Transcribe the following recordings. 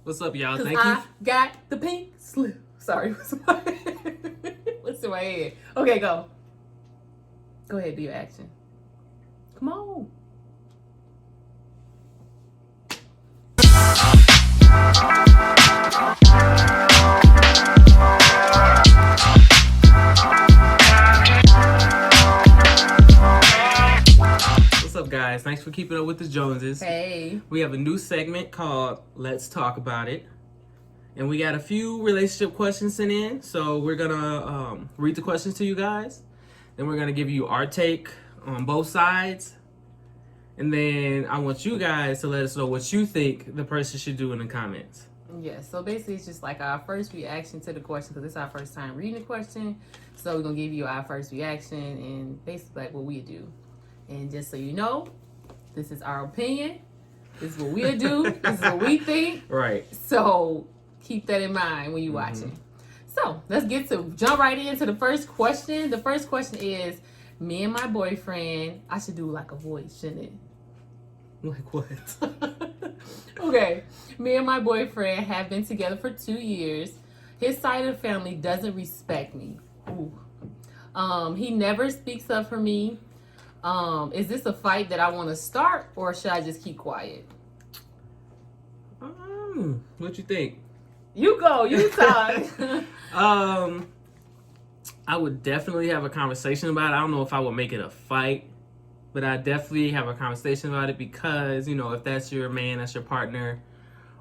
What's up, y'all? Because Thank you. I got the pink slip. Sorry. What's in my head? Okay, go. Go ahead, do your action. Come on. What's up, guys? Thanks for keeping up with the Joneses. Hey. We have a new segment called Let's Talk About It. And we got a few relationship questions sent in. So we're going to read the questions to you guys. Then we're going to give you our take on both sides. And then I want you guys to let us know what you think the person should do in the comments. Yeah, so basically it's just like our first reaction to the question because it's our first time reading the question. So we're going to give you our first reaction and basically like what we do. And just so you know, this is our opinion. This is what we'll do. This is what we think. Right. So keep that in mind when you're watching. So let's jump right into the first question. The first question is, me and my boyfriend, I should do like a voice, shouldn't it? Like what? Okay. Me and my boyfriend have been together for 2 years. His side of the family doesn't respect me. Ooh. He never speaks up for me. Is this a fight that I want to start or should I just keep quiet? What you think? You go, you talk. I would definitely have a conversation about it. I don't know if I would make it a fight, but I definitely have a conversation about it because, you know, if that's your man, that's your partner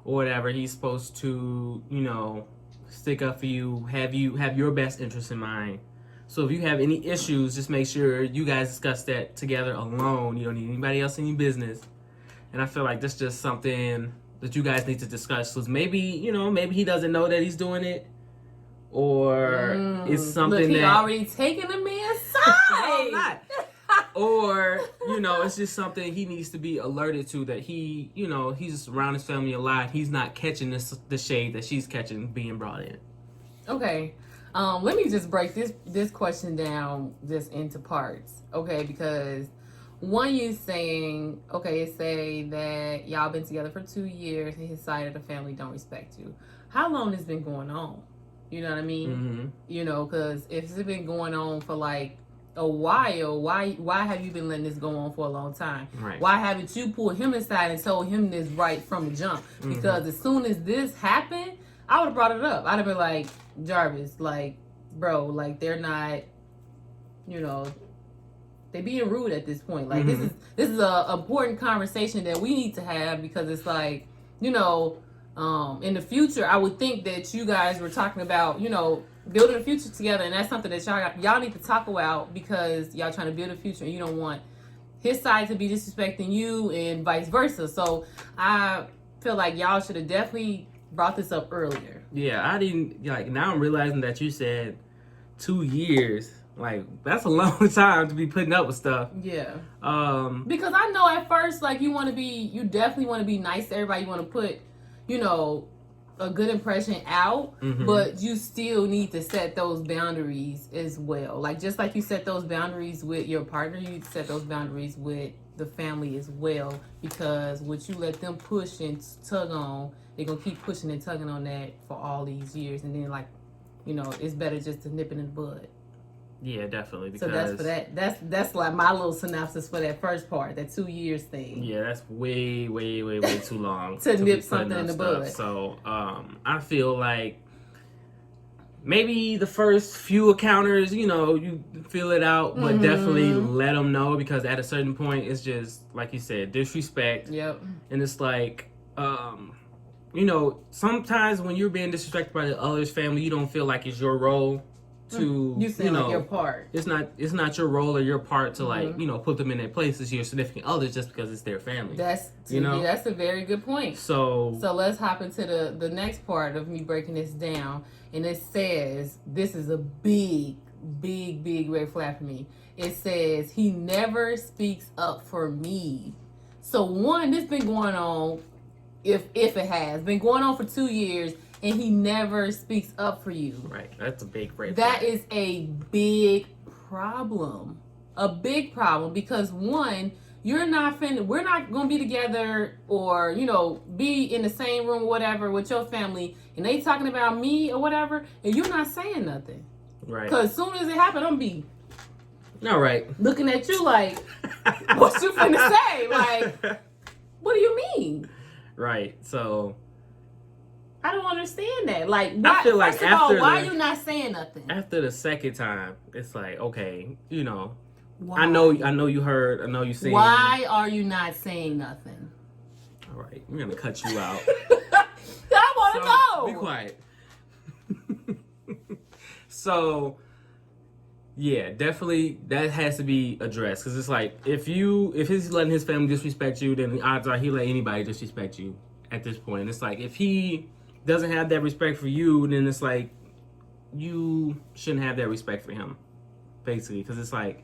or whatever, he's supposed to, you know, stick up for you, have your best interest in mind. So if you have any issues, just make sure you guys discuss that together alone. You don't need anybody else in your business. And I feel like that's just something that you guys need to discuss. So maybe, you know, maybe he doesn't know that he's doing it. Or it's something Look, he that... already taking the man's side. No, or, you know, it's just something he needs to be alerted to that he, you know, he's around his family a lot. He's not catching the shade that she's catching being brought in. Okay. Let me just break this question down just into parts, okay? Because one, you saying, okay, say that y'all been together for 2 years and his side of the family don't respect you. How long has been going on? You know what I mean? Mm-hmm. You know, because if it's been going on for like a while, why have you been letting this go on for a long time? Right. Why haven't you pulled him aside and told him this right from the jump? Because as soon as this happened, I would have brought it up. I'd have been like, Jarvis, like, bro, like they're not, you know, they being rude at this point. Like this is a important conversation that we need to have because it's like, you know, in the future, I would think that you guys were talking about, you know, building a future together, and that's something that y'all need to talk about because y'all trying to build a future and you don't want his side to be disrespecting you and vice versa. So I feel like y'all should have definitely brought this up earlier. Yeah, I didn't, like, now I'm realizing that you said 2 years. Like, that's a long time to be putting up with stuff. Yeah. Because I know at first, like, you definitely want to be nice to everybody. You want to put, you know, a good impression out, but you still need to set those boundaries as well. Like, just like you set those boundaries with your partner, you need to set those boundaries with the family as well, because what you let them push and tug on, they're gonna keep pushing and tugging on that for all these years, and then, like, you know, it's better just to nip it in the bud. Yeah, definitely. Because so that's for that. That's like my little synopsis for that first part, that 2 years thing. Yeah, that's way too long to nip something in the bud. So I feel like maybe the first few encounters, you know, you feel it out, but definitely let them know, because at a certain point, it's just like you said, disrespect. Yep. And it's like, you know, sometimes when you're being disrespected by the other's family, you don't feel like it's your role to, you know, like your part. It's not your role or your part to like, you know, put them in their place as your significant other just because it's their family. That's a very good point. So let's hop into the next part of me breaking this down, and it says this is a big red flag for me. It says he never speaks up for me. So one, this been going on, if it has been going on for 2 years, and he never speaks up for you. Right. That's a big red flag. That is a big problem. A big problem, because one, we're not gonna be together or, you know, be in the same room or whatever with your family, and they talking about me or whatever, and you're not saying nothing. Right. Because as soon as it happens, I'm be all right. looking at you like, what you finna say? Like, what do you mean? Right. So I don't understand that. Like, I feel like first of all, after why are you not saying nothing? After the second time, it's like, okay, you know, Why? I know you heard, I know you seen. Why are you not saying nothing? All right, we're gonna cut you out. I want to know. Be quiet. So, yeah, definitely that has to be addressed, because it's like if he's letting his family disrespect you, then the odds are he let anybody disrespect you at this point. It's like if he doesn't have that respect for you, then it's like you shouldn't have that respect for him, basically, because it's like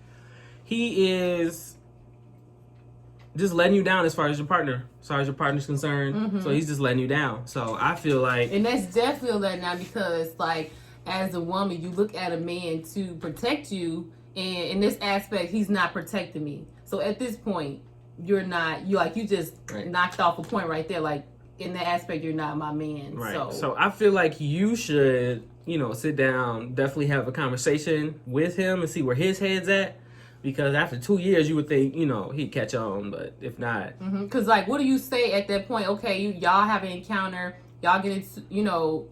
he is just letting you down as far as your partner's concerned. Mm-hmm. So he's just letting you down. So I feel like, and that's definitely letting down, because like as a woman, you look at a man to protect you, and in this aspect, he's not protecting me. So at this point, you just right. knocked off a point right there. Like in that aspect, you're not my man. Right. So I feel like you should, you know, sit down, definitely have a conversation with him and see where his head's at. Because after 2 years, you would think, you know, he'd catch on, but if not. Because, like, what do you say at that point? Okay, y'all have an encounter, y'all get into, you know,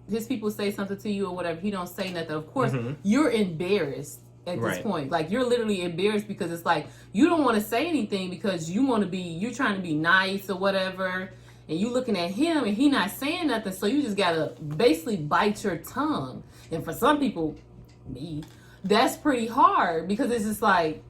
his people say something to you or whatever, he don't say nothing. Of course, you're embarrassed at this point. Like, you're literally embarrassed, because it's like, you don't want to say anything because you're trying to be nice or whatever, and you looking at him and he not saying nothing, so you just gotta basically bite your tongue. And for some people, me, that's pretty hard, because it's just like,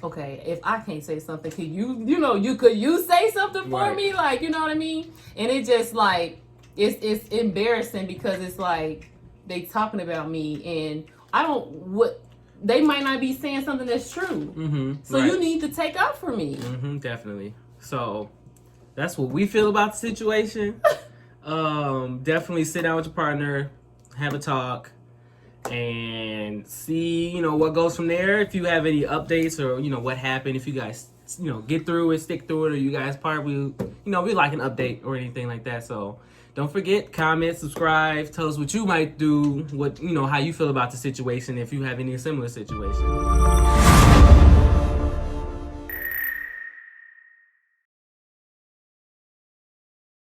okay, if I can't say something, could you say something for me? Like, you know what I mean? And it just like, it's embarrassing, because it's like they talking about me, and they might not be saying something that's true. So you need to take up for me. Definitely. So that's what we feel about the situation. Definitely sit down with your partner, have a talk, and see, you know, what goes from there. If you have any updates, or, you know, what happened, if you guys, you know, get through it, stick through it, or you guys part, we like an update or anything like that. So don't forget, comment, subscribe, tell us what you might do, how you feel about the situation, if you have any similar situation.